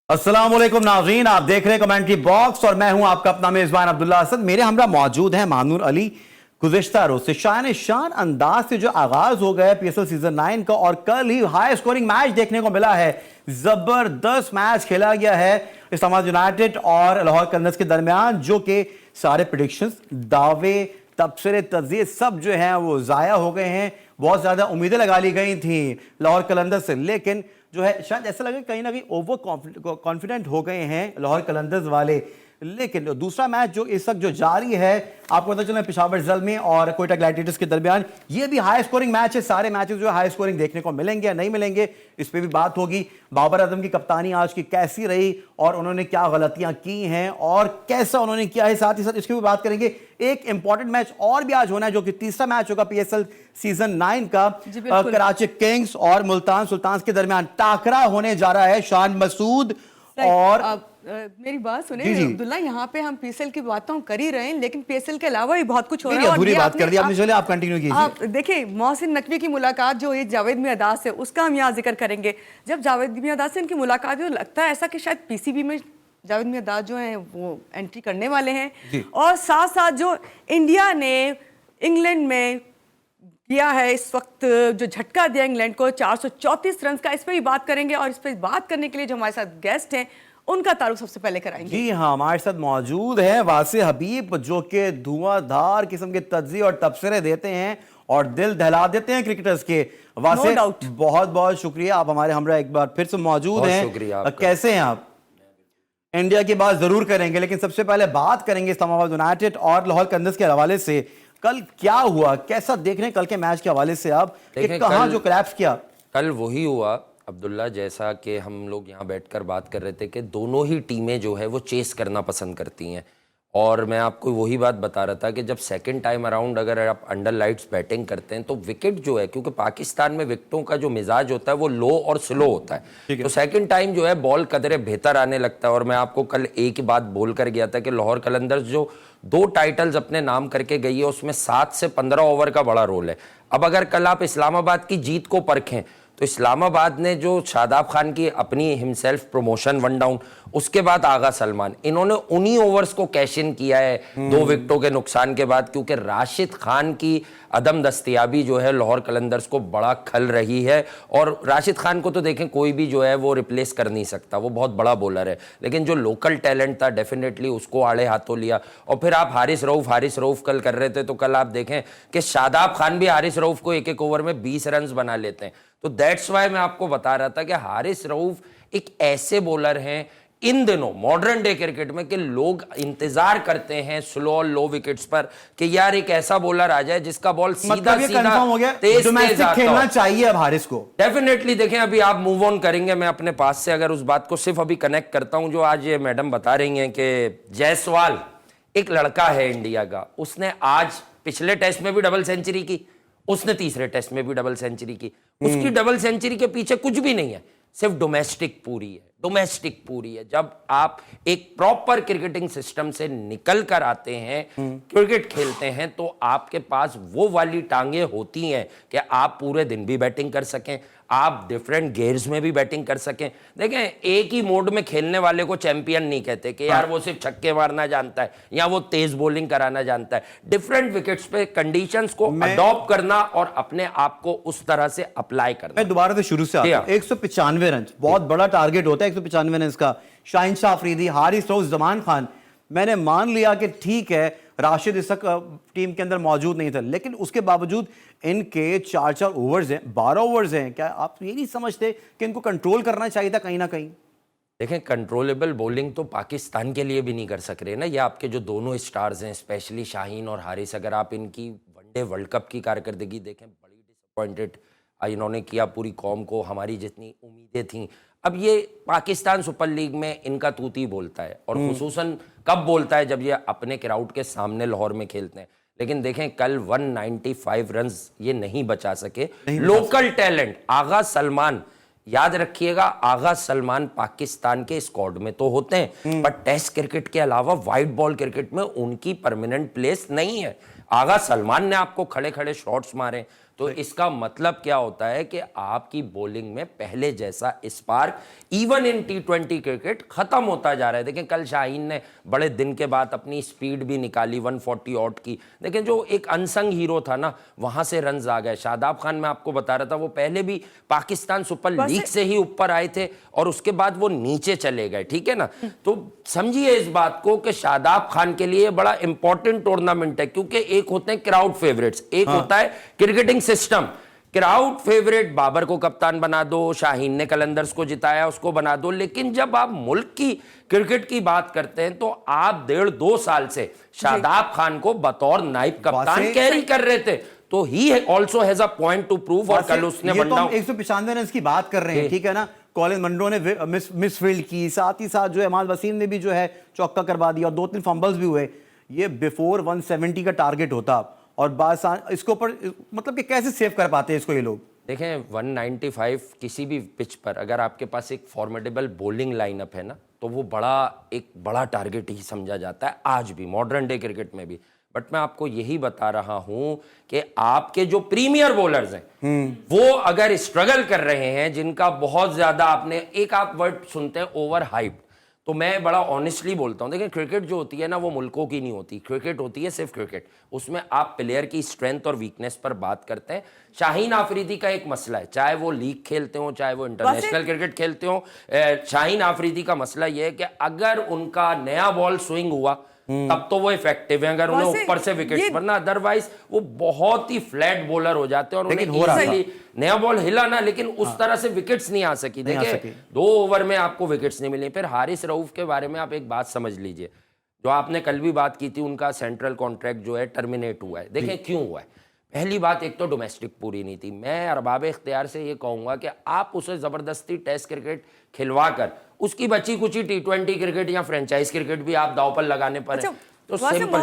अस्सलाम वालेकुम नाज़रीन, आप देख रहे हैं कमेंट्री बॉक्स और मैं हूं आपका अपना मेजबान अब्दुल्ला असद। मेरे हमरा मौजूद हैं मानूर अली। गुज़िश्ता रोज से शान अंदाज से जो आगाज हो गया पीएसएल सीजन 9 का और कल ही हाई स्कोरिंग मैच देखने को मिला है। जबरदस्त मैच खेला गया है इस्लामाबाद यूनाइटेड और लाहौर कलंदर्स के दरमियान, जो कि सारे प्रेडिक्शंस, दावे, तबसरे, तज्जिए सब जो हैं वो ज़ाया हो गए हैं। बहुत ज़्यादा उम्मीदें लगा ली गई थी लाहौर कलंदर्स से, लेकिन जो है शायद ऐसा लगे कहीं ना कहीं ओवर कॉन्फिडेंट हो गए हैं लाहौर कलंदर्स वाले। लेकिन दूसरा मैच जो इस वक्त जो जारी है, आपको पता चला पेशावर ज़ल्मी और कोयटा ग्लैडिएटर्स के दरमियान, ये भी हाई स्कोरिंग मैच है। सारे मैचेस जो हाई स्कोरिंग देखने को मिलेंगे या नहीं मिलेंगे, इस पर भी बात होगी। बाबर आजम की कप्तानी आज की कैसी रही और उन्होंने क्या गलतियां की हैं और कैसा उन्होंने किया है, साथ ही साथ इसकी भी बात करेंगे। एक इंपॉर्टेंट मैच और भी आज होना है, जो कि तीसरा मैच होगा पीएसएल सीजन 9 का। कराची किंग्स और मुल्तान सुल्तान्स के दरमियान टाकरा होने जा रहा है। शान मसूद और मेरी बात सुने अब्दुल्ला, यहाँ पे हम पीएसएल की बात तो हम कर ही रहे हैं, लेकिन पीएसएल के अलावा भी बहुत कुछ हो रहा है। अधूरी बात कर दी आपने, चलिए आप कंटिन्यू कीजिए। आप देखिए, मोहसिन नकवी की मुलाकात जो है जावेद मियादाद से, उसका हम यहाँ जिक्र करेंगे। जब जावेद मियादाद से इनकी मुलाकात हुई, लगता है ऐसा कि शायद पीसीबी में जावेद मियादाद जो है वो एंट्री करने वाले हैं। और साथ साथ जो इंडिया ने इंग्लैंड में किया है इस वक्त, जो झटका दिया इंग्लैंड को 434 रन का, इस पर भी बात करेंगे। और इस पर बात करने के लिए जो हमारे साथ गेस्ट हैं, उनका तारुफ सबसे पहले कराएंगे। जी हाँ, हमारे साथ मौजूद है वासे हबीब, जो कि धुआंधार किस्म के तज्जिए और तबसरे देते हैं और दिल दहला देते हैं क्रिकेटर्स के। वासे, बहुत बहुत शुक्रिया, आप हमारे हमरा एक बार फिर से मौजूद हैं। कैसे हैं आप? इंडिया की बात जरूर करेंगे, लेकिन सबसे पहले बात करेंगे इस्लामाबाद यूनाइटेड और लाहौर कलंदर्स के हवाले से। कल क्या हुआ, कैसा देख रहे हैं कल के मैच के हवाले से आप, कहां जो कोलैप्स किया? कल वही हुआ अब्दुल्ला, जैसा कि हम लोग यहाँ बैठकर बात कर रहे थे कि दोनों ही टीमें जो है वो चेस करना पसंद करती हैं। और मैं आपको वही बात बता रहा था कि जब सेकंड टाइम अराउंड अगर आप अंडर लाइट्स बैटिंग करते हैं तो विकेट जो है, क्योंकि पाकिस्तान में विकेटों का जो मिजाज होता है वो लो और स्लो होता है, तो सेकंड टाइम जो है बॉल कदरे बेहतर आने लगता है। और मैं आपको कल एक ही बात बोल कर गया था कि लाहौर कलंदर्स जो 2 टाइटल्स अपने नाम करके गई है, उसमें 7 से 15 ओवर का बड़ा रोल है। अब अगर कल आप इस्लामाबाद की जीत को परखें तो इस्लामाबाद ने जो शादाब खान की अपनी हिमसेल्फ प्रमोशन 1 डाउन, उसके बाद आगा सलमान, इन्होंने उन्हीं ओवर्स को कैश इन किया है 2 विकेटों के नुकसान के बाद, क्योंकि राशिद खान की अदम दस्तयाबी जो है लाहौर कलंदर्स को बड़ा खल रही है। और राशिद खान को तो देखें कोई भी जो है वो रिप्लेस कर नहीं सकता, वो बहुत बड़ा बॉलर है, लेकिन जो लोकल टैलेंट था डेफिनेटली उसको आड़े हाथों लिया। और फिर आप हारिस रऊफ कल कर रहे थे, तो कल आप देखें कि शादाब खान भी हारिस रऊफ को एक ओवर में 20 रन बना लेते हैं। तो दैट्स वाई मैं आपको बता रहा था कि हारिस रऊफ एक ऐसे बॉलर हैं इन दिनों मॉडर्न डे क्रिकेट में कि लोग इंतजार करते हैं स्लो और लो विकेट्स पर कि यार एक ऐसा बॉलर आ जाए जिसका बॉल सीधा हो गया, तेज खेलना चाहिए अब हारिस को। डेफिनेटली देखें, अभी आप मूव ऑन करेंगे, मैं अपने पास से अगर उस बात को सिर्फ अभी कनेक्ट करता हूं जो आज ये मैडम बता रही हैं कि जायसवाल एक लड़का है इंडिया का, उसने आज पिछले टेस्ट में भी डबल सेंचुरी की, उसने तीसरे टेस्ट में भी डबल सेंचुरी की। उसकी डबल सेंचुरी के पीछे कुछ भी नहीं है, सिर्फ डोमेस्टिक पूरी है। जब आप एक प्रॉपर क्रिकेटिंग सिस्टम से निकल कर आते हैं, क्रिकेट खेलते हैं, तो आपके पास वो वाली टांगे होती हैं कि आप पूरे दिन भी बैटिंग कर सकें, आप डिफरेंट गेयर्स में भी बैटिंग कर सकें। देखें, एक ही मोड में खेलने वाले को चैंपियन नहीं कहते कि यार वो सिर्फ छक्के मारना जानता है या वो तेज बॉलिंग कराना जानता है। डिफरेंट विकेट्स पे कंडीशंस को अडॉप्ट करना और अपने आप को उस तरह से अप्लाई करना। मैं दोबारा से शुरू से आता हूं। 195 रन बहुत बड़ा टारगेट होता है, 195 रन का। शाहीन शाह अफरीदी, हारिस रऊफ, जमान खान, मैंने मान लिया कि ठीक है राशिद इस टीम के अंदर मौजूद नहीं था, लेकिन उसके बावजूद इनके 4 ओवर्स हैं, 12 ओवर्स हैं। क्या आप ये नहीं समझते कि इनको कंट्रोल करना चाहिए था कहीं ना कहीं? देखें, कंट्रोलेबल बॉलिंग तो पाकिस्तान के लिए भी नहीं कर सक रहे ना। ये आपके जो दोनों स्टार्स हैं, स्पेशली शाहीन और हारिस, अगर आप इनकी वनडे वर्ल्ड कप की कारकर्दगी देखें, बड़ी डिसअपॉइंटेड इन्होंने किया पूरी कौम को, हमारी जितनी उम्मीदें थीं। अब ये पाकिस्तान सुपर लीग में इनका तूती बोलता है, और खुसूसन कब बोलता है, जब ये अपने क्राउड के सामने लाहौर में खेलते हैं। लेकिन देखें, कल 195 रन्स ये नहीं बचा सके। लोकल टैलेंट आगा सलमान, याद रखिएगा, आगा सलमान पाकिस्तान के स्क्वाड में तो होते हैं, पर टेस्ट क्रिकेट के अलावा व्हाइट बॉल क्रिकेट में उनकी परमानेंट प्लेस नहीं है। आगा सलमान ने आपको खड़े खड़े शॉट्स मारे, तो इसका मतलब क्या होता है कि आपकी बॉलिंग में पहले जैसा spark even in T20 cricket खत्म होता जा रहा है। देखें कल शाहीन ने बड़े दिन के बाद अपनी स्पीड भी निकाली 140 ऑट की, लेकिन जो एक अनसंग हीरो था ना, वहां से रन्स आ गए। शादाब खान मैं आपको बता रहा था, वो पहले भी पाकिस्तान सुपर लीग से ही ऊपर आए थे और उसके बाद वो नीचे चले गए, ठीक है ना। तो समझिए इस बात को कि शादाब खान के लिए बड़ा इंपॉर्टेंट टूर्नामेंट है, क्योंकि एक होते हैं क्राउड फेवरेट्स, एक होता है cricketing system. Crowd favourite Babar को कप्तान बना दो, शाहीन ने कलंदर्स को जिताया उसको बना दो, लेकिन जब आप मुल्क की क्रिकेट की बात करते हैं तो आप 1.5-2 साल से शादाब खान को बतौर नाइब कप्तान कैरी कर रहे थे, तो he also has a point two prove. और कल उसने 195 रन की बात कर रहे हैं, ठीक है ना। कॉलिन मंरो ने मिसफील्ड की, साथ ही साथ जो है इमाद वसीम ने भी जो है चौका करवा दिया और 2-3 फंबल्स भी हुए। ये बिफोर 170 का टारगेट होता और इसको पर मतलब कि कैसे सेव कर पाते हैं इसको ये लोग। देखें 195 किसी भी पिच पर अगर आपके पास एक फॉर्मेडेबल बॉलिंग लाइनअप है ना, तो वो एक बड़ा टारगेट ही समझा जाता है आज भी मॉडर्न डे क्रिकेट में भी। बट मैं आपको यही बता रहा हूं कि आपके जो प्रीमियर बॉलर्स हैं वो अगर स्ट्रगल कर रहे हैं, जिनका बहुत ज्यादा आपने एक आप वर्ड सुनते हैं ओवर हाइप, तो मैं बड़ा ऑनेस्टली बोलता हूं, देखिए क्रिकेट जो होती है ना वो मुल्कों की नहीं होती, क्रिकेट होती है सिर्फ क्रिकेट। उसमें आप प्लेयर की स्ट्रेंथ और वीकनेस पर बात करते हैं। शाहीन आफरीदी का एक मसला है, चाहे वो लीग खेलते हो चाहे वो इंटरनेशनल क्रिकेट खेलते हो, शाहीन आफरीदी का मसला यह है कि अगर उनका नया बॉल स्विंग हुआ तब तो वो इफेक्टिव है, अगर उन्हें ऊपर से विकेट्स, वरना अदरवाइज वो बहुत ही फ्लैट बॉलर हो जाते हैं और उन्हें इजीली नया बॉल हिला ना, लेकिन उस तरह से विकेट्स नहीं आ सकी। देखिए 2 ओवर में आपको विकेट्स नहीं मिली। फिर हारिस रऊफ के बारे में आप एक बात समझ लीजिए, जो आपने कल भी बात की थी, उनका सेंट्रल कॉन्ट्रैक्ट जो है टर्मिनेट हुआ है। देखें क्यों हुआ है। पहली बात, एक तो डोमेस्टिक पूरी नहीं थी। मैं अरबाब इख्तियार से ये कहूंगा कि आप उसे जबरदस्ती टेस्ट क्रिकेट खिलवा कर उसकी बची कुची टी20 क्रिकेट या फ्रेंचाइज क्रिकेट भी आप दांव पर लगाने पर है, तो सिंपल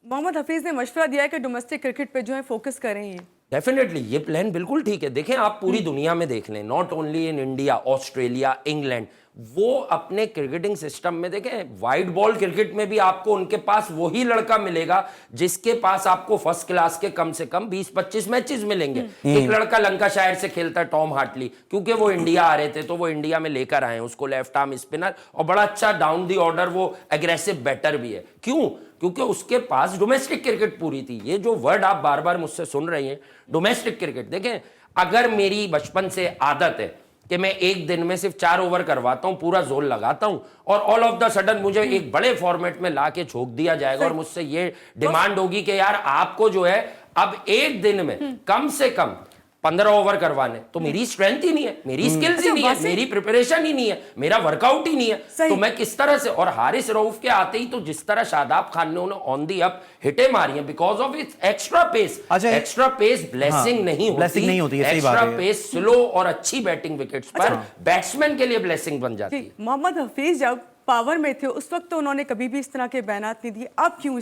मोहम्मद हफीज ने मशवरा दिया है कि डोमेस्टिक क्रिकेट पे जो है फोकस करें। ये डेफिनेटली ये प्लान बिल्कुल ठीक है। देखें आप पूरी दुनिया में देख लें, not only in India, Australia, England, वो अपने क्रिकेटिंग सिस्टम में देखें वाइड बॉल क्रिकेट में भी आपको उनके पास वही लड़का मिलेगा जिसके पास आपको फर्स्ट क्लास के कम से कम 20-25 मैचेस मिलेंगे। एक लड़का लंकाशायर से खेलता है, टॉम हार्टली, क्योंकि वो इंडिया आ रहे थे तो वो इंडिया में लेकर आए उसको, लेफ्ट आर्म स्पिनर, और बड़ा अच्छा डाउन दी ऑर्डर वो एग्रेसिव बैटर भी है। क्यों? क्योंकि उसके पास डोमेस्टिक क्रिकेट पूरी थी। ये जो वर्ड आप बार बार मुझसे सुन रहे हैं डोमेस्टिक क्रिकेट, देखें अगर मेरी बचपन से आदत है कि मैं एक दिन में सिर्फ 4 ओवर करवाता हूं, पूरा जोर लगाता हूं, और ऑल ऑफ द सडन मुझे एक बड़े फॉर्मेट में लाके झोंक दिया जाएगा और मुझसे ये डिमांड होगी कि यार आपको जो है अब एक दिन में कम से कम 15 ओवर करवाने, तो मेरी स्ट्रेंथ ही नहीं है, मेरी स्किल्स ही नहीं है, मेरी प्रिपरेशन ही नहीं है, मेरा वर्कआउट ही नहीं है, तो मैं किस तरह से। और हारिस रऊफ के आते ही तो जिस तरह शादाब खान ने उन्हें ऑन दी अप हिटे मारी हैं because of its extra pace. Extra pace blessing नहीं होती, एक्स्ट्रा पेस स्लो और अच्छी बैटिंग विकेट्स पर बैट्समैन के लिए ब्लेसिंग बन जाती है। मोहम्मद हफीज जब पावर में थे उस वक्त तो उन्होंने कभी भी इस तरह के बयानात नहीं दिए, अब क्यों?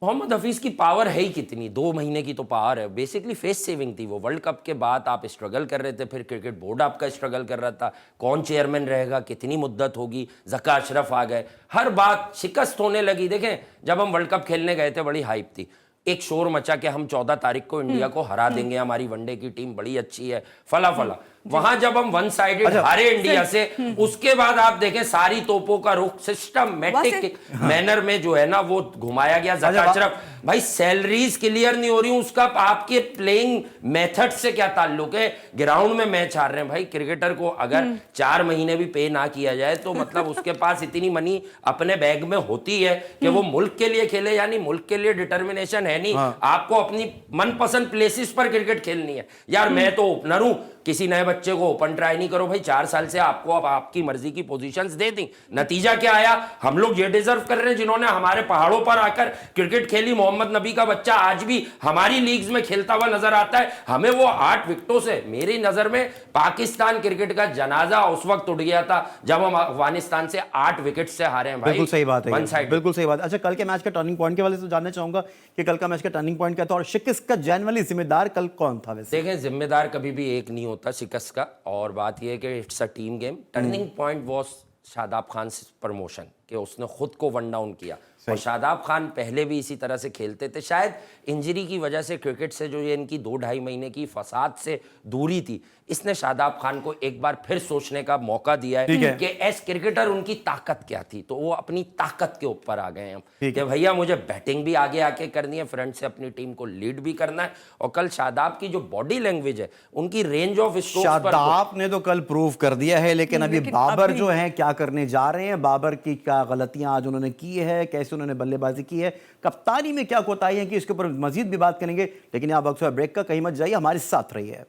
मोहम्मद हफीज की पावर है ही कितनी, 2 महीने की तो पावर है, बेसिकली फेस सेविंग थी वो। वर्ल्ड कप के बाद आप स्ट्रगल कर रहे थे, फिर क्रिकेट बोर्ड आपका स्ट्रगल कर रहा था, कौन चेयरमैन रहेगा, कितनी मुद्दत होगी, जका अशरफ आ गए, हर बात शिकस्त होने लगी। देखें जब हम वर्ल्ड कप खेलने गए थे बड़ी हाइप थी, एक शोर मचा के हम 14 तारीख को इंडिया को हरा देंगे, हमारी वनडे की टीम बड़ी अच्छी है, फला फला। वहां जब हम 1 साइडेड हारे इंडिया से, उसके बाद आप देखें सारी तोपों का रुख सिस्टमैटिक मैनर में जो है ना वो घुमाया गया। जका अशरफ भाई सैलरीज क्लियर नहीं हो रही, उसका आपके प्लेइंग मेथड से क्या ताल्लुक है? ग्राउंड में मैच हार रहे हैं भाई, क्रिकेटर को अगर 4 महीने भी पे ना किया जाए तो मतलब उसके पास इतनी मनी अपने बैग में होती है कि वो मुल्क के लिए खेले, यानी मुल्क के लिए डिटर्मिनेशन है नहीं। आपको अपनी मनपसंद प्लेसेस पर क्रिकेट खेलनी है। यार मैं तो ओपनर हूं, किसी नए बच्चे को ओपन ट्राई नहीं करो भाई, 4 साल से आपको अब आपकी मर्जी की पोजीशंस दे दी, नतीजा क्या आया? हम लोग ये डिजर्व कर रहे हैं जिन्होंने हमारे पहाड़ों पर आकर क्रिकेट खेली। मोहम्मद नबी का बच्चा आज भी हमारी लीग्स में खेलता हुआ नजर आता है, हमें वो 8 विकेटों से, मेरी नजर में पाकिस्तान क्रिकेट का जनाजा उस वक्त उठ गया था जब हम अफगानिस्तान से 8 विकेट से हारे हैं भाई। बिल्कुल सही बात है, बिल्कुल सही बात। अच्छा, कल के मैच का टर्निंग पॉइंट के वाले से जानना चाहूंगा कि कल का मैच का टर्निंग पॉइंट क्या था और शिकस्त का जनरली जिम्मेदार कल कौन था? वैसे देखें जिम्मेदार कभी भी एक नहीं होता शिकस्त का, और बात यह है कि it's a team game. Turning point was Shadab Khan promotion, कि उसने खुद को वन डाउन किया। और शादाब खान पहले भी इसी तरह से खेलते थे। शायद इंजरी की वजह से क्रिकेट से जो ये इनकी 2-2.5 महीने की फसाद से दूरी थी, इसने शादाब खान को एक बार फिर सोचने का मौका दिया है कि एज क्रिकेटर उनकी ताकत क्या थी। तो वो अपनी ताकत के ऊपर आ गए हैं कि भैया मुझे बैटिंग भी आगे आके करनी है, फ्रंट से अपनी टीम को लीड भी करना है। और कल शादाब की जो बॉडी लैंग्वेज है, उनकी रेंज ऑफ स्ट्रोक्स पर शादाब ने तो कल प्रूव कर दिया है, लेकिन अभी बाबर जो है क्या करने जा रहे हैं, बाबर की क्या गलतियां आज उन्होंने की है, कैसे उन्होंने बल्लेबाजी की है, कप्तानी में क्या कोताही है कि इसके ऊपर मजीद भी बात करेंगे। लेकिन यहाँ वक्त ब्रेक का, कहीं मत जाइए, हमारे साथ रहिए।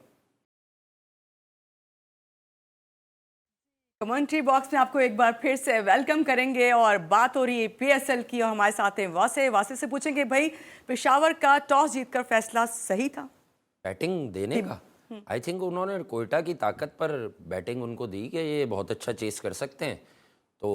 कमेंट्री बॉक्स में आपको एक बार फिर से वेलकम करेंगे और बात हो रही है पीएसएल की, और हमारे साथ हैं वासे से पूछेंगे भाई पेशावर का टॉस जीतकर फैसला सही था बैटिंग देने का? आई थिंक उन्होंने कोयटा की ताकत पर बैटिंग उनको दी कि ये बहुत अच्छा चेस कर सकते हैं। तो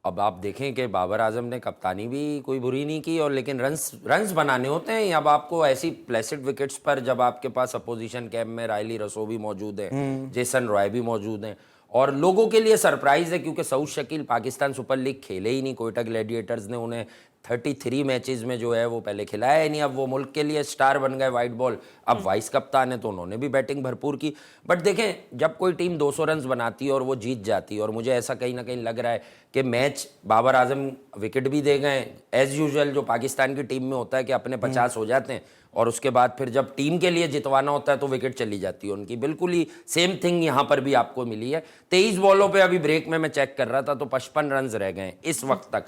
अब आप देखें कि बाबर आजम ने कप्तानी भी कोई बुरी नहीं की, और लेकिन रन्स बनाने होते हैं। अब आपको ऐसी प्लेसिड विकेट्स पर जब आपके पास अपोजिशन कैंप में रायली रसो भी मौजूद है, जेसन रॉय भी मौजूद हैं, और लोगों के लिए सरप्राइज है क्योंकि सऊद शकील पाकिस्तान सुपर लीग खेले ही नहीं। कोयटा ग्लैडिएटर्स ने उन्हें 33 मैचेस में जो है वो पहले खिलाया ही नहीं। अब वो मुल्क के लिए स्टार बन गए वाइट बॉल, अब वाइस कप्तान है तो उन्होंने भी बैटिंग भरपूर की। बट देखें, जब कोई टीम 200 रन बनाती है और वो जीत जाती है, और मुझे ऐसा कहीं ना कहीं लग रहा है कि मैच बाबर आजम विकेट भी दे गए एज यूजुअल, जो पाकिस्तान की टीम में होता है कि अपने 50 हो जाते हैं और उसके बाद फिर जब टीम के लिए जितवाना होता है तो विकेट चली जाती है उनकी। बिल्कुल ही सेम थिंग यहाँ पर भी आपको मिली है। 23 बॉलों पे अभी ब्रेक में मैं चेक कर रहा था तो 55 रन रह गए इस वक्त तक।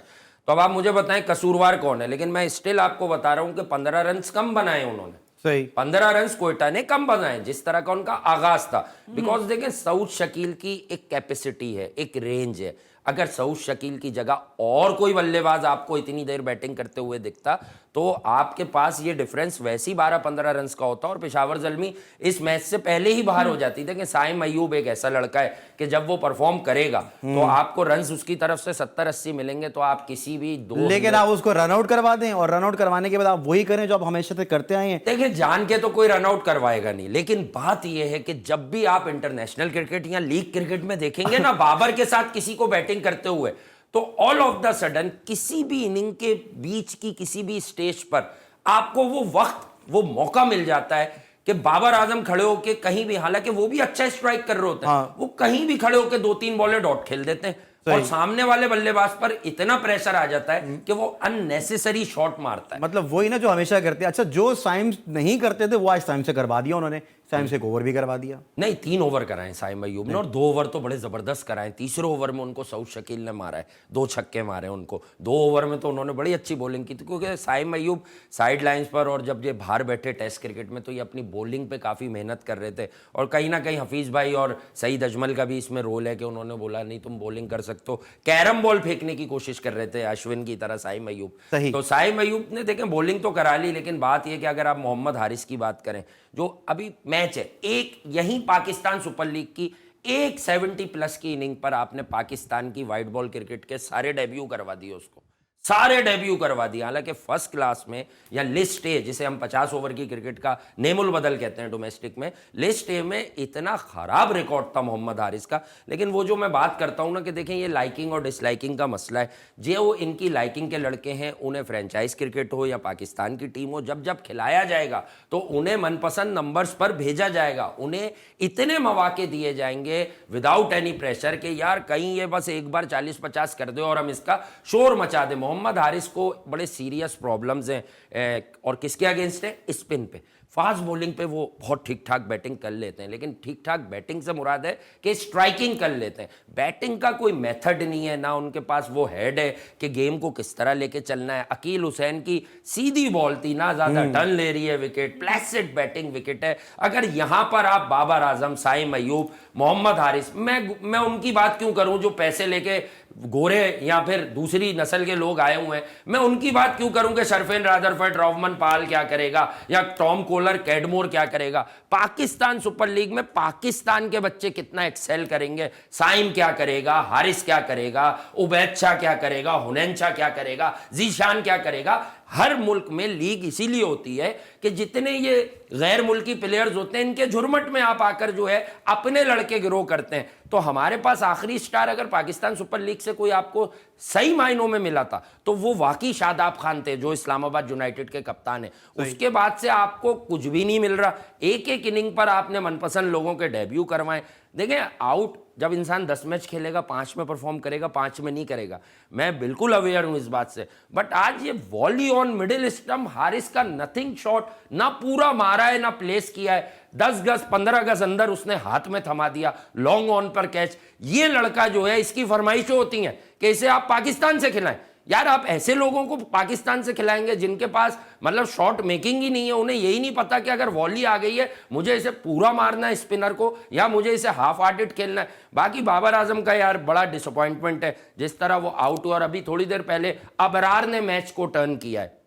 तो अब आप मुझे बताएं कसूरवार कौन है, लेकिन मैं स्टिल आपको बता रहा हूं कि 15 रन कम बनाए उन्होंने। सही 15 रन कोयटा ने कम बनाए जिस तरह का उनका आगाज था। बिकॉज देखें, सऊद शकील की एक कैपेसिटी है, एक रेंज है। अगर सऊद शकील की जगह और कोई बल्लेबाज आपको इतनी देर बैटिंग करते हुए दिखता तो आपके पास ये डिफरेंस वैसे ही 12-15 रन का होता और पेशावर ज़ल्मी इस मैच से पहले ही बाहर हो जाती। देखिए, साइम अय्यूब एक ऐसा लड़का है कि जब वो परफॉर्म करेगा तो आपको रन्स उसकी तरफ से 70-80 मिलेंगे तो आप किसी भी दो, लेकिन आप उसको रन आउट करवा दें और रन आउट करवाने के बाद आप वही करें जो आप हमेशा से करते आए हैं। देखिए, जान के तो कोई रन आउट करवाएगा नहीं, लेकिन बात यह है कि जब भी आप इंटरनेशनल क्रिकेट या लीग क्रिकेट में देखेंगे ना बाबर के साथ किसी को बैटिंग करते हुए, तो ऑल ऑफ द सडन किसी भी इनिंग के बीच की किसी भी स्टेज पर आपको वो वक्त, वो मौका मिल जाता है कि बाबर आजम खड़े होके कहीं भी, हालांकि वो भी अच्छा स्ट्राइक कर रहे होते हैं, वो कहीं भी खड़े होके 2-3 बॉलें डॉट खेल देते हैं और सामने वाले बल्लेबाज पर इतना प्रेशर आ जाता है कि वो अननेसेसरी शॉट मारता है। मतलब वही ना जो हमेशा करते हैं। अच्छा, जो साइम नहीं करते थे वो आज साइम से करवा दिया उन्होंने, साइम से एक ओवर भी करवा दिया। नहीं, 3 ओवर कराए साइम अय्यूब ने और 2 ओवर तो बड़े जबरदस्त कराए। तीसरे ओवर में उनको सऊद शकील ने मारा है, 2 छक्के मारे उनको। 2 ओवर में तो उन्होंने बड़ी अच्छी बॉलिंग की थी क्योंकि साइम अय्यूब साइड लाइन्स पर और जब ये बाहर बैठे टेस्ट क्रिकेट में तो ये अपनी बॉलिंग पे काफ़ी मेहनत कर रहे थे। और कहीं ना कहीं हफीज़ भाई और सईद अजमल का भी इसमें रोल है कि उन्होंने बोला नहीं तुम बॉलिंग कर सकते हो। कैरम बॉल फेंकने की कोशिश कर रहे थे अश्विन की तरह साइम अय्यूब। तो साइम अय्यूब ने देखें बॉलिंग तो करा ली, लेकिन बात यह कि अगर आप मोहम्मद हारिस की बात करें, जो अभी मैच है एक यही पाकिस्तान सुपर लीग की एक 70+ की इनिंग पर आपने पाकिस्तान की वाइट बॉल क्रिकेट के सारे डेब्यू करवा दिए, उसको सारे डेब्यू करवा दिया। हालांकि फर्स्ट क्लास में या लिस्ट ए, जिसे हम 50 ओवर की क्रिकेट का नेमुल बदल कहते हैं डोमेस्टिक में, लिस्ट ए में इतना खराब रिकॉर्ड था मोहम्मद हारिस का। लेकिन वो जो मैं बात करता हूं ना कि देखें ये लाइकिंग और डिसलाइकिंग का मसला है। जो इनकी लाइकिंग के लड़के हैं उन्हें फ्रेंचाइज क्रिकेट हो या पाकिस्तान की टीम हो, जब जब खिलाया जाएगा तो उन्हें मनपसंद नंबर्स पर भेजा जाएगा, उन्हें इतने मौके दिए जाएंगे विदाउट एनी प्रेशर कि यार कहीं ये बस एक बार 40-50 कर दे और हम इसका शोर मचा दें। मोहम्मद हारिस को बड़े सीरियस प्रॉब्लम्स हैं और किसके अगेंस्ट है? स्पिन पे। फास्ट बॉलिंग पे वो बहुत ठीक ठाक बैटिंग कर लेते हैं, लेकिन ठीक ठाक बैटिंग से मुराद है कि स्ट्राइकिंग कर लेते हैं। बैटिंग का कोई मेथड नहीं है, ना उनके पास वो हेड है कि गेम को किस तरह लेके चलना है। अकील हुसैन की सीधी बॉल थी, ना ज्यादा टर्न ले रही है विकेट, प्लेसिड बैटिंग विकेट है। अगर यहां पर आप बाबर आजम, साइम अय्यूब, मोहम्मद हारिस, मैं उनकी बात क्यों करूं जो पैसे लेके गोरे या फिर दूसरी नस्ल के लोग आए हुए हैं, मैं उनकी बात क्यों करूं कि शर्फेन रादरफर्ड, रॉवमन पाल क्या करेगा या टॉम कोलर, कैडमोर क्या करेगा। पाकिस्तान सुपर लीग में पाकिस्तान के बच्चे कितना एक्सेल करेंगे, साइम क्या करेगा, हारिस क्या करेगा, उबैद शाह क्या करेगा, हुनैन शाह क्या करेगा, जीशान क्या करेगा, हर मुल्क में लीग इसीलिए होती है कि जितने ये गैर मुल्की प्लेयर्स होते हैं इनके झुरमट में आप आकर जो है अपने लड़के गिरो करते हैं। तो हमारे पास आखिरी स्टार अगर पाकिस्तान सुपर लीग से कोई आपको सही मायनों में मिला था तो वो वाकई शादाब खान थे, जो इस्लामाबाद यूनाइटेड के कप्तान है। उसके बाद से आपको कुछ भी नहीं मिल रहा। एक एक इनिंग पर आपने मनपसंद लोगों के डेब्यू करवाए। देखें, आउट जब इंसान 10 मैच खेलेगा 5 में परफॉर्म करेगा, 5 में नहीं करेगा, मैं बिल्कुल अवेयर हूं इस बात से। बट आज ये volley on middle stump, Haris का नथिंग शॉट ना पूरा मारा है ना प्लेस किया है, 10 गज 15 गज अंदर उसने हाथ में थमा दिया, लॉन्ग ऑन पर कैच। ये लड़का जो है इसकी फरमाइशें होती हैं कि इसे आप पाकिस्तान से खिलाएं। यार आप ऐसे लोगों को पाकिस्तान से खिलाएंगे जिनके पास मतलब शॉट मेकिंग ही नहीं है, उन्हें यही नहीं पता कि अगर वॉली आ गई है मुझे इसे पूरा मारना है स्पिनर को या मुझे इसे हाफ हार्टेड खेलना है। बाकी बाबर आजम का यार बड़ा डिसअपॉइंटमेंट है जिस तरह वो आउट हुआ। और अभी थोड़ी देर पहले अबरार ने मैच को टर्न किया है।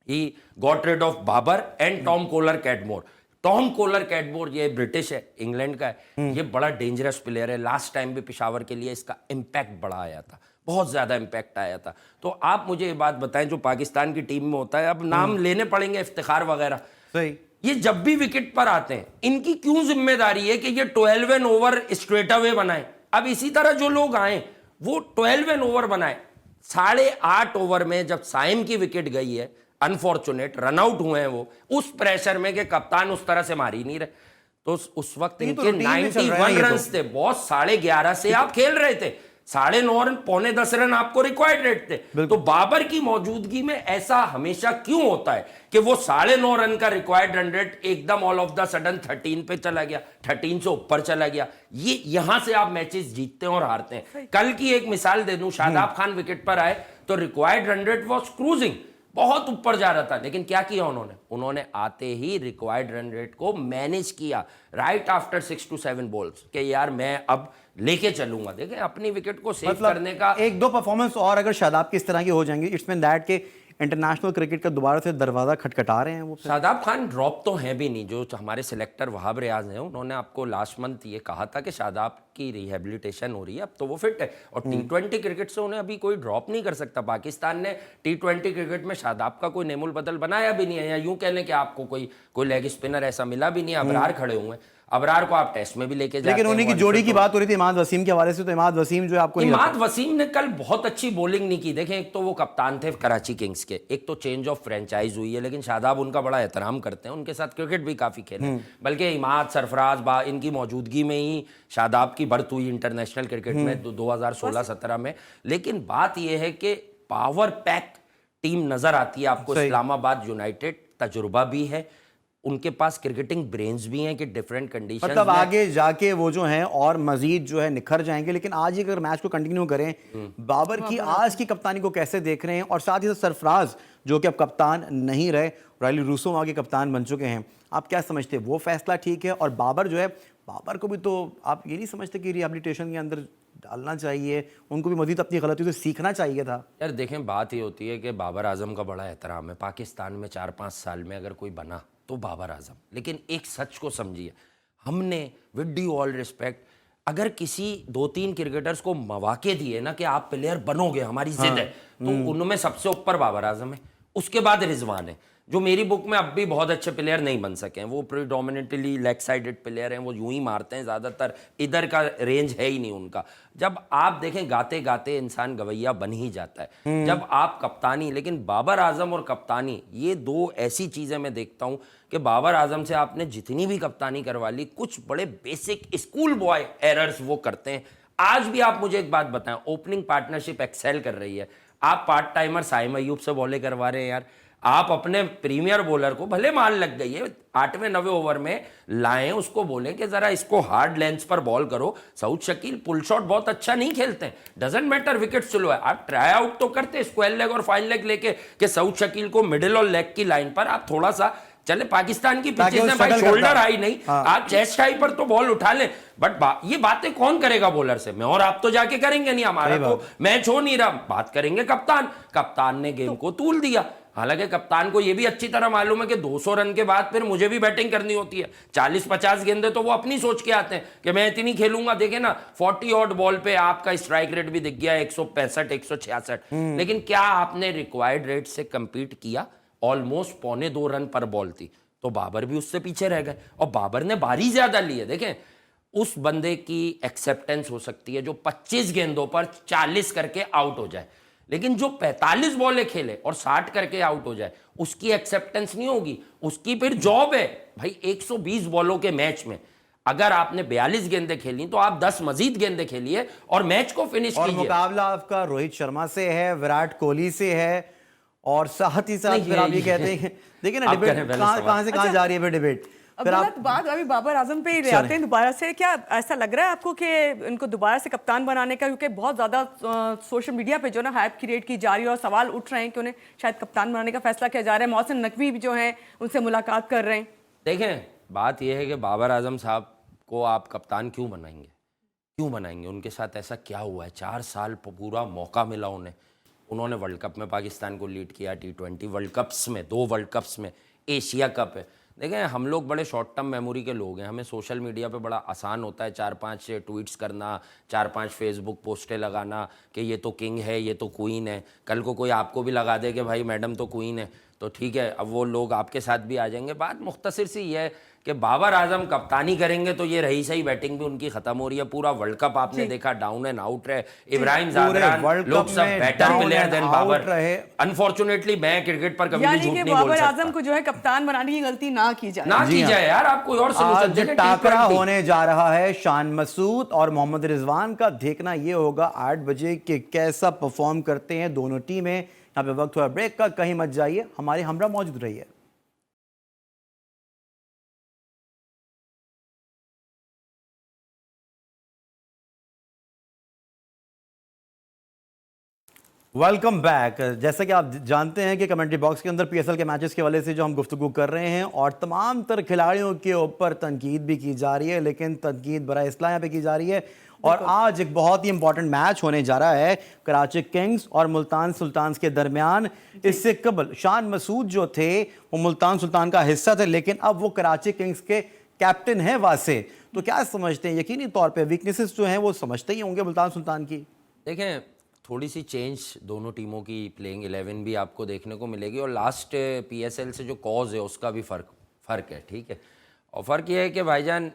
He got rid of Babar and Tom Kohler Cadmore. Tom Kohler Cadmore ये ब्रिटिश है, इंग्लैंड का है, ये बड़ा डेंजरस प्लेयर है। लास्ट टाइम भी पेशावर के लिए इसका इंपैक्ट बड़ा आया था, बहुत ज्यादा इंपैक्ट आया था। तो आप मुझे ये बात बताएं, जो पाकिस्तान की टीम में होता है, अब नाम लेने पड़ेंगे इफ्तिखार वगैरह, सही, ये जब भी विकेट पर आते हैं इनकी क्यों जिम्मेदारी है कि ये 12 ओवर स्ट्रेट अवे बनाए। अब इसी तरह जो लोग आए वो 12 ओवर बनाए। 8.5 ओवर में जब साइम की विकेट गई है, अनफॉर्चुनेट रन आउट हुए हैं वो, उस प्रेशर में कि कप्तान उस तरह से मार ही नहीं रहे, तो उस वक्त इनके 91 रन थे बॉस। 11.5 से आप खेल रहे थे, 9.5 रन, 9.25 रन आपको रिक्वायर्ड रेट थे। तो बाबर की मौजूदगी में ऐसा हमेशा क्यों होता है कि वो 9.5 रन का रिक्वायर्ड रन रेट एकदम ऑल ऑफ द सडन 13 पे चला गया, 13 से ऊपर चला गया। ये यहां से आप मैचेस जीतते हैं और हारते हैं। कल की एक मिसाल दे दूं, शादाब खान विकेट पर आए तो required run rate was cruising, बहुत ऊपर जा रहा था, लेकिन क्या किया उन्होंने आते ही रिक्वायर्ड रन रेट को मैनेज किया राइट आफ्टर 6 to 7 बॉल्स कि यार मैं अब लेके चलूंगा। देखें अपनी विकेट को सेव करने का 1-2 परफॉर्मेंस और अगर शादाब की इस तरह की हो जाएंगी, इट्स मीन दैट के इंटरनेशनल क्रिकेट का दोबारा से दरवाजा खटखटा रहे हैं वो। शादाब खान ड्रॉप तो है भी नहीं। जो हमारे सिलेक्टर वहाब रियाज हैं उन्होंने आपको लास्ट मंथ ये कहा था कि शादाब की रिहेबिलिटेशन हो रही है, अब तो वो फिट है और T20 क्रिकेट से उन्हें अभी कोई ड्रॉप नहीं कर सकता। पाकिस्तान ने T20 क्रिकेट में शादाब का कोई नेमुल बदल बनाया भी नहीं है, या यूं कह लें कि आपको कोई लेग स्पिनर ऐसा मिला भी नहीं है। अबरार खड़े हुए हैं, अबरार को आप टेस्ट में भी लेके जाते हैं। लेकिन उन्हीं की जोड़ी की बात हो रही थी इमाद वसीम के हवाले से, तो इमाद वसीम जो है आपको इमाद वसीम ने कल बहुत अच्छी बॉलिंग नहीं की। देखें, एक तो वो कप्तान थे कराची किंग्स के, एक तो चेंज ऑफ फ्रेंचाइज हुई है, लेकिन शादाब उनका बड़ा एहतराम करते हैं, उनके साथ क्रिकेट भी काफी खेले। बल्कि इमाद, सरफराज इनकी मौजूदगी में ही शादाब की बढ़त हुई इंटरनेशनल क्रिकेट में 2016-17 में। लेकिन बात यह है कि पावर पैक टीम नजर आती है आपको इस्लामाबाद यूनाइटेड। तजुर्बा भी है, उनके पास क्रिकेटिंग ब्रेन्स भी हैं कि डिफरेंट कंडीशन मतलब आगे जाके वो जो हैं और मजीद जो है निखर जाएंगे। लेकिन आज ही अगर मैच को कंटिन्यू करें, बाबर की आज की कप्तानी को कैसे देख रहे हैं, और साथ ही साथ सरफराज जो कि अब कप्तान नहीं रहे, रायली रूसो वहाँ के कप्तान बन चुके हैं, आप क्या समझते हैं वो फैसला ठीक है? और बाबर जो है, बाबर को भी तो आप ये नहीं समझते कि रिहेबिलिटेशन के अंदर डालना चाहिए, उनको भी मजीद अपनी गलतियों से सीखना चाहिए था? यार देखें, बात ये होती है कि बाबर आजम का बड़ा एहतराम है पाकिस्तान में। 4-5 साल में अगर कोई बना तो बाबर आजम। लेकिन एक सच को समझिए, हमने विद ड्यू ऑल रिस्पेक्ट अगर किसी 2-3 क्रिकेटर्स को मौके दिए ना कि आप प्लेयर बनोगे, हमारी जिद है, तो उनमें सबसे ऊपर बाबर आजम है, उसके बाद रिजवान है, जो मेरी बुक में अब भी बहुत अच्छे प्लेयर नहीं बन सके हैं। वो प्रीडोमिनेटली लेग साइडेड प्लेयर हैं, वो यूं ही मारते हैं ज़्यादातर, इधर का रेंज है ही नहीं उनका। जब आप देखें गाते गाते इंसान गवैया बन ही जाता है जब आप कप्तानी। लेकिन बाबर आजम और कप्तानी ये दो ऐसी चीज़ें मैं देखता हूं कि बाबर आजम से आपने जितनी भी कप्तानी करवा ली, कुछ बड़े बेसिक स्कूल बॉय एरर्स वो करते हैं। आज भी आप मुझे एक बात बताएं, ओपनिंग पार्टनरशिप एक्सेल कर रही है, आप पार्ट टाइमर साइम अयूब से बॉले करवा रहे हैं। यार आप अपने प्रीमियर बॉलर को, भले मान लग गई है, 8वें-9वें ओवर में लाएं, उसको बोलें कि जरा इसको हार्ड लेंथ पर बॉल करो। सऊद शकील पुल शॉट बहुत अच्छा नहीं खेलते हैं, डजंट मैटर, विकेट स्लो है, आप ट्राई आउट तो करते स्क्वायर लेग और फाइन लेग लेके कि सऊद शकील को मिडिल और लेग की लाइन पर आप थोड़ा सा चले। पाकिस्तान की पिचेस में भाई शोल्डर हाई नहीं, आप चेस्ट हाई पर तो बॉल उठा लें। बट ये बातें कौन करेगा बॉलर से? मैं और आप तो जाके करेंगे नहीं, हमारा तो मैच हो नहीं रहा, बात करेंगे कप्तान ने गेम को तूल दिया। हालांकि कप्तान को ये भी अच्छी तरह मालूम है कि 200 रन के बाद फिर मुझे भी बैटिंग करनी होती है। 40-50 गेंदे तो वो अपनी सोच के आते हैं कि मैं इतनी खेलूंगा। देखे ना 40 ऑड बॉल पे आपका स्ट्राइक रेट भी दिख गया 165 166, लेकिन क्या आपने रिक्वायर्ड रेट से कंपीट किया? ऑलमोस्ट 1.25 रन पर बॉल थी, तो बाबर भी उससे पीछे रह गए और बाबर ने बारी ज्यादा ली है। देखें उस बंदे की एक्सेप्टेंस हो सकती है जो 25 गेंदों पर 40 करके आउट हो जाए, लेकिन जो 45 बॉलें खेले और 60 करके आउट हो जाए उसकी एक्सेप्टेंस नहीं होगी। उसकी फिर जॉब है भाई। 120 बॉलों के मैच में अगर आपने 42 गेंदें खेली तो आप 10 मजीद गेंदें खेलिए और मैच को फिनिश और कीजिए। मुकाबला आपका रोहित शर्मा से है, विराट कोहली से है, और साथ ही साथ फिर आप ये कहते हैं, देखिए ना आप डिबेट करें पहले कहां से कहां जा रही है फिर डिबेट। अब फिर आप बात अभी बाबर आजम पे ही ले आते हैं दोबारा से। क्या ऐसा लग रहा है आपको कि इनको दोबारा से कप्तान बनाने का, क्योंकि बहुत ज्यादा सोशल मीडिया पे जो ना हाइप क्रिएट की जा रही है और सवाल उठ रहे हैं कि उन्हें शायद कप्तान बनाने का फैसला किया जा रहा है। मोहसिन नकवी भी जो है उनसे मुलाकात कर रहे हैं। देखें बात यह है कि बाबर आजम साहब को आप कप्तान क्यों बनाएंगे? क्यों बनाएंगे? उनके साथ ऐसा क्या हुआ है? 4 साल पूरा मौका मिला उन्हें। उन्होंने वर्ल्ड कप में पाकिस्तान को लीड किया, T20 वर्ल्ड कप्स में, 2 वर्ल्ड कप्स में, एशिया कप है। देखें हम लोग बड़े शॉर्ट टर्म मेमोरी के लोग हैं। हमें सोशल मीडिया पे बड़ा आसान होता है 4-5 ट्वीट्स करना, 4-5 फेसबुक पोस्टें लगाना कि ये तो किंग है, ये तो क्वीन है। कल को कोई आपको भी लगा दे कि भाई मैडम तो क्वीन है, तो ठीक है, अब वो लोग आपके साथ भी आ जाएंगे। बात मुख्तसर सी ये है कि बाबर आजम कप्तानी करेंगे तो ये रही सही बैटिंग भी उनकी खत्म हो रही है। पूरा वर्ल्ड कप आपने देखा डाउन एंड आउट रहे। इब्राहिम जादरान लोग सब बेटर प्लेयर देन बाबर रहे। अनफॉर्चुनेटली मैं क्रिकेट पर कभी भी झूठ नहीं बोल बाबर सकता। आजम को जो है कप्तान बनाने की गलती ना की जाए, ना की जाए यार। आप कोई और आज टाकरा होने जा रहा है शान मसूद और मोहम्मद रिजवान का। देखना ये होगा 8 बजे कि कैसा परफॉर्म करते हैं दोनों टीमें। यहाँ पे वक्त हुआ ब्रेक का, कहीं मत जाइए, हमारे हमरा मौजूद रहिए। Welcome back. जैसा कि आप जानते हैं कि कमेंट्री बॉक्स के अंदर पीएसएल के मैचेस के हवाले से जो हम गुफ्तगू कर रहे हैं और तमाम तर खिलाड़ियों के ऊपर तनकीद भी की जा रही है, लेकिन तनकीद बड़ा इसलिए यहाँ पे की जा रही है। और आज एक बहुत ही इंपॉर्टेंट मैच होने जा रहा है कराची किंग्स और मुल्तान सुल्तान्स के दरमियान। इससे कबल शान मसूद जो थे वो मुल्तान सुल्तान का हिस्सा थे, लेकिन अब वो कराची किंग्स के कैप्टन हैं वासे। तो क्या समझते हैं? यकीनी तौर पर वीकनेसेस जो हैं वो समझते ही होंगे मुल्तान सुल्तान की। देखें थोड़ी सी चेंज दोनों टीमों की प्लेइंग 11 भी आपको देखने को मिलेगी और लास्ट पीएसएल से जो कॉज है उसका भी फ़र्क है, ठीक है। और फ़र्क ये है कि भाईजान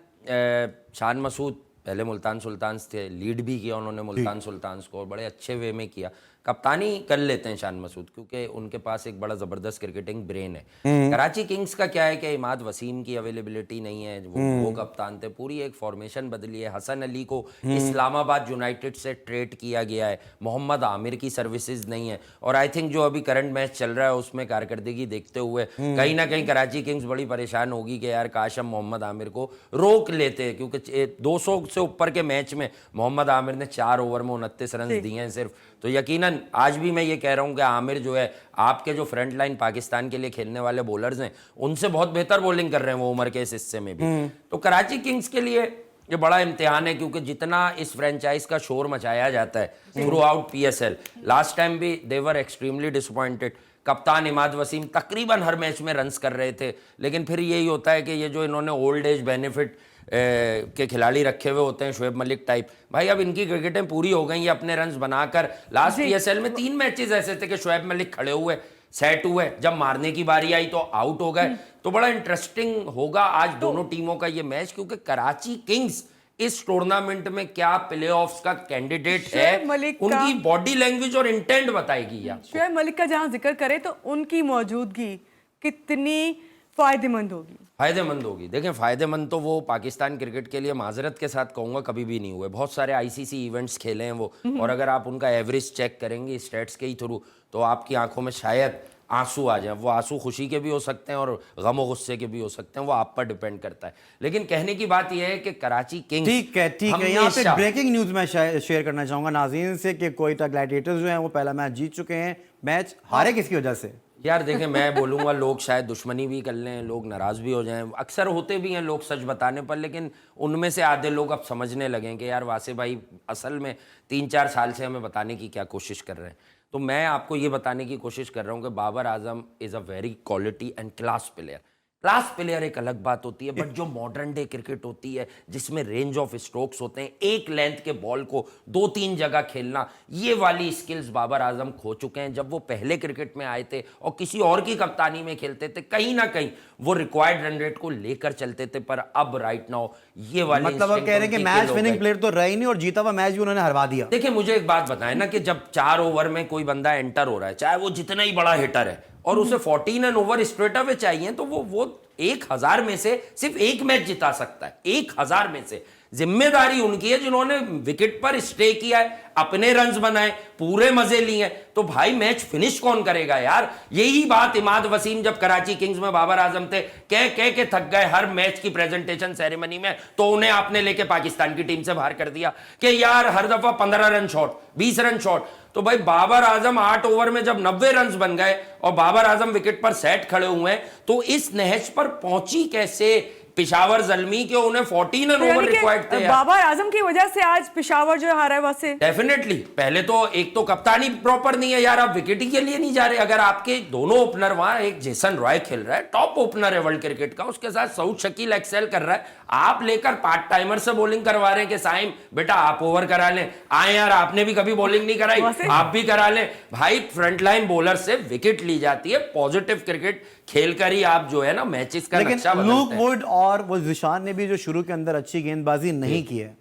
शान मसूद पहले मुल्तान सुल्तान्स थे, लीड भी किया उन्होंने मुल्तान सुल्तान्स को और बड़े अच्छे वे में किया। कप्तानी कर लेते हैं शान मसूद क्योंकि उनके पास एक बड़ा ज़बरदस्त क्रिकेटिंग ब्रेन है। कराची किंग्स का क्या है कि इमाद वसीम की अवेलेबिलिटी नहीं है, वो कप्तान थे। पूरी एक फॉर्मेशन बदली है। हसन अली को इस्लामाबाद यूनाइटेड से ट्रेड किया गया है। मोहम्मद आमिर की सर्विसेज नहीं है और आई थिंक जो अभी करंट मैच चल रहा है उसमें कारकर्दगी देखते हुए कहीं ना कहीं कराची किंग्स बड़ी परेशान होगी कि यार काश हम मोहम्मद आमिर को रोक लेते, क्योंकि 200 से ऊपर के मैच में मोहम्मद आमिर ने 4 ओवर में 29 रन दिए हैं सिर्फ। तो यकीनन आज भी मैं ये कह रहा हूं कि आमिर जो है आपके जो फ्रंट लाइन पाकिस्तान के लिए खेलने वाले बॉलर्स हैं उनसे बहुत बेहतर बॉलिंग कर रहे हैं वो उम्र के इस हिस्से में भी। तो कराची किंग्स के लिए ये बड़ा इम्तिहान है क्योंकि जितना इस फ्रेंचाइज का शोर मचाया जाता है through out PSL, last time भी दे वर एक्सट्रीमली डिसअपॉइंटेड। कप्तान इमाद वसीम तकरीबन हर मैच में रन्स कर रहे थे, लेकिन फिर यही होता है कि ये जो इन्होंने ओल्ड एज बेनिफिट के खिलाड़ी रखे हुए होते हैं शोएब मलिक टाइप, भाई अब इनकी क्रिकेटें पूरी हो गई। ये अपने रन्स बनाकर लास्ट पीएसएल में 3 मैचेस ऐसे थे कि शोएब मलिक खड़े हुए सेट हुए, जब मारने की बारी आई तो आउट हो गए। तो बड़ा इंटरेस्टिंग होगा आज दोनों टीमों का ये मैच, क्योंकि कराची किंग्स इस टूर्नामेंट में क्या प्लेऑफ्स का कैंडिडेट है उनकी बॉडी लैंग्वेज और इंटेंट बताएगी। शोएब मलिक का जहां जिक्र करें तो उनकी मौजूदगी कितनी फायदेमंद होगी? फायदेमंद होगी। देखें फायदेमंद तो वो पाकिस्तान क्रिकेट के लिए माजरत के साथ कहूँगा कभी भी नहीं हुए। बहुत सारे आईसीसी इवेंट्स खेले हैं वो, और अगर आप उनका एवरेज चेक करेंगे स्टेट्स के ही थ्रू तो आपकी आंखों में शायद आंसू आ जाए। वो आंसू खुशी के भी हो सकते हैं और गम और गुस्से के भी हो सकते हैं, वो आप पर डिपेंड करता है। लेकिन कहने की बात यह है कि कराची किंग्स ठीक है। यहाँ पे ब्रेकिंग न्यूज मैं शेयर करना चाहूंगा नाज़रीन से कि कोयटा ग्लैडिएटर्स जो हैं वो पहला मैच जीत चुके हैं। मैच हारे किसकी वजह से? यार देखें मैं बोलूँगा लोग शायद दुश्मनी भी कर लें, लोग नाराज़ भी हो जाएं, अक्सर होते भी हैं लोग सच बताने पर, लेकिन उनमें से आधे लोग अब समझने लगें कि यार वासे भाई असल में 3-4 साल से हमें बताने की क्या कोशिश कर रहे हैं। तो मैं आपको ये बताने की कोशिश कर रहा हूं कि Babar Azam is a very quality and class player. Class player एक अलग बात होती है, बट जो मॉडर्न डे क्रिकेट होती है जिसमें रेंज ऑफ स्ट्रोक्स होते हैं, एक लेंथ के बॉल को 2-3 जगह खेलना, ये वाली स्किल्स बाबर आजम खो चुके हैं। जब वो पहले क्रिकेट में आए थे और किसी और की कप्तानी में खेलते थे, कहीं ना कहीं वो रिक्वायर्ड रन रेट को लेकर चलते थे, पर अब राइट नाउ ये वाली मतलब आप कह रहे हैं कि मैच विनिंग प्लेयर तो रहे नहीं और जीता हुआ मैच भी उन्होंने हरवा दिया। देखिए मुझे एक बात बताएं ना कि जब 4 ओवर में कोई बंदा एंटर हो रहा है, चाहे वो जितना ही बड़ा हिटर है, और उसे 14 ओवर स्ट्रेट अवे चाहिए, तो वो 1000 में से सिर्फ एक मैच जिता सकता है। 1000 में से जिम्मेदारी उनकी है जिन्होंने विकेट पर स्टे किया है, अपने रन्स बनाए, पूरे मजे लिए हैं। तो भाई मैच फिनिश कौन करेगा यार? यही बात इमाद वसीम जब कराची किंग्स में बाबर आजम थे, कह कह के थक गए हर मैच की प्रेजेंटेशन सेरेमनी में, तो उन्हें आपने लेके पाकिस्तान की टीम से बाहर कर दिया कि यार हर दफा 15 रन शॉट, 20 रन शॉट। तो भाई बाबर आजम 8 ओवर में जब 90 रन बन गए और बाबर आजम विकेट पर सेट खड़े हुए हैं, तो इस नहज पर पहुंची कैसे पिशावर जल्मी के? उन्हें 14 ओवर रिक्वायर्ड थे। बाबर आजम की वजह से आज पिशावर जो हारा है वहां से। डेफिनेटली पहले तो एक तो कप्तानी प्रॉपर नहीं है यार, आप विकेट ही के लिए नहीं जा रहे। अगर आपके दोनों ओपनर वहां, एक जेसन रॉय खेल रहा है, टॉप ओपनर है वर्ल्ड क्रिकेट का, उसके साथ सऊद शकील एक्सेल कर रहा है, आप लेकर पार्ट टाइमर से बॉलिंग करवा रहे हैं कि साइम बेटा आप ओवर करा लें। आए यार, आपने भी कभी बॉलिंग नहीं कराई, आप भी करा लें। भाई फ्रंटलाइन बॉलर से विकेट ली जाती है, पॉजिटिव क्रिकेट खेलकर ही आप जो है ना मैचेस का नक्शा बदलते हैं। लूक वुड और वो जिशान ने भी जो शुरू के अंदर अच्छी गेंदबाजी नहीं की है।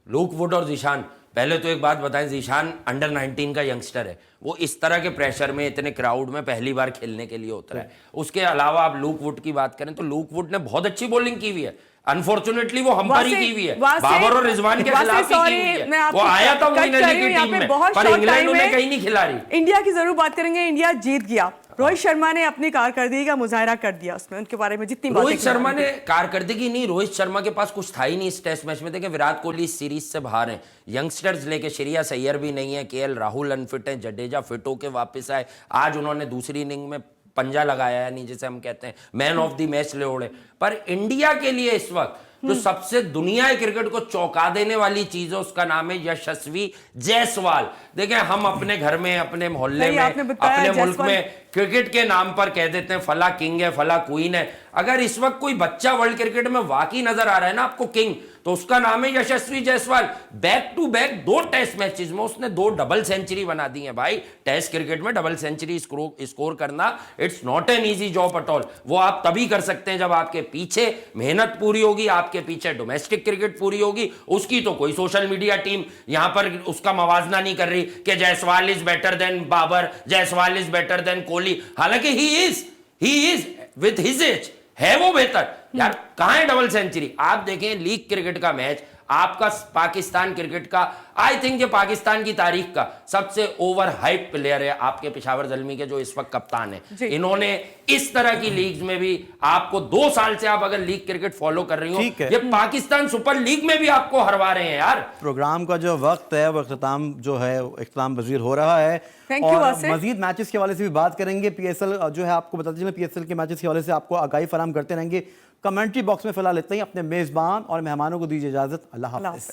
लूक वुड और जिशान, पहले तो एक बात बताएं, जिशान अंडर 19 का यंगस्टर है, वो इस तरह के प्रेशर में इतने क्राउड में पहली बार खेलने के लिए उतरा है। उसके अलावा आप लूक वुड की बात करें तो लूक वुड ने बहुत अच्छी बॉलिंग की हुई है, अनफॉर्चुनेटली वो हम्पर ही की हुई है, बाबर और रिजवान के खिलाफ ही की हुई है। वो आया था विनर की टीम में, पर इंग्लैंड उन्हें कहीं नहीं खिला रही। इंडिया की जरूर बात करेंगे, इंडिया जीत गया। रोहित शर्मा ने अपनी कारकर्दगी का मुजाहरा कर दिया, उसमें उनके बारे में जितनी रोहित शर्मा ने कारकर्दगी नहीं, रोहित शर्मा के पास कुछ था ही नहीं इस टेस्ट मैच में। देखें विराट कोहली इस सीरीज से बाहर हैं, यंगस्टर्स लेके श्रेयस अय्यर भी नहीं है, केएल राहुल अनफिट है, जडेजा फिट होके वापस आए, आज उन्होंने दूसरी इनिंग में पंजा लगाया, यानी जिसे हम कहते हैं मैन ऑफ द मैच ले ओढ़े। पर इंडिया के लिए इस वक्त जो सबसे दुनिया क्रिकेट को चौंका देने वाली चीज है, उसका नाम है यशस्वी जायसवाल। देखें हम अपने घर में, अपने मोहल्ले में, अपने मुल्क में क्रिकेट के नाम पर कह देते हैं फला किंग है, फला क्वीन है। अगर इस वक्त कोई बच्चा वर्ल्ड क्रिकेट में वाकई नजर आ रहा है ना आपको किंग, तो उसका नाम है Yashasvi Jaiswal. Back to back 2 test matches में उसने 2 डबल सेंचुरी बना दी है। भाई टेस्ट क्रिकेट में डबल सेंचुरी स्कोर करना it's not an easy job at all. वो आप तभी कर सकते हैं जब आपके पीछे मेहनत पूरी होगी, आपके पीछे डोमेस्टिक क्रिकेट पूरी होगी। उसकी तो कोई सोशल मीडिया टीम यहां पर उसका मवाजना नहीं कर रही कि Jaiswal is better than Babar, Jaiswal is better than Kohli. हालांकि he is with his age है वो बेहतर यार। कहां है डबल सेंचुरी? आप देखें लीग क्रिकेट का मैच आपका, पाकिस्तान क्रिकेट का, आई थिंक ये पाकिस्तान की तारीख का सबसे ओवर हाइप प्लेयर है आपके पिशावर जल्मी के जो इस वक्त कप्तान है। इन्होंने इस तरह की लीग्स में भी आपको 2 साल से आप अगर लीग क्रिकेट फॉलो कर रही हो, ये पाकिस्तान सुपर लीग में भी आपको हरवा रहे हैं यार। प्रोग्राम का जो वक्त है वो इख्तिताम जो है इख्तिताम पजीर हो रहा है, और मजीद मैचेस के हवाले से भी बात करेंगे। पीएसएल जो है आपको बताते चलें, पीएसएल के मैचेस के हवाले से आपको आगाही फराहम करते रहेंगे। कमेंट्री बॉक्स में फिलहाल इतना ही। अपने मेजबान और मेहमानों को दीजिए इजाजत। अल्लाह हाफ़िज़।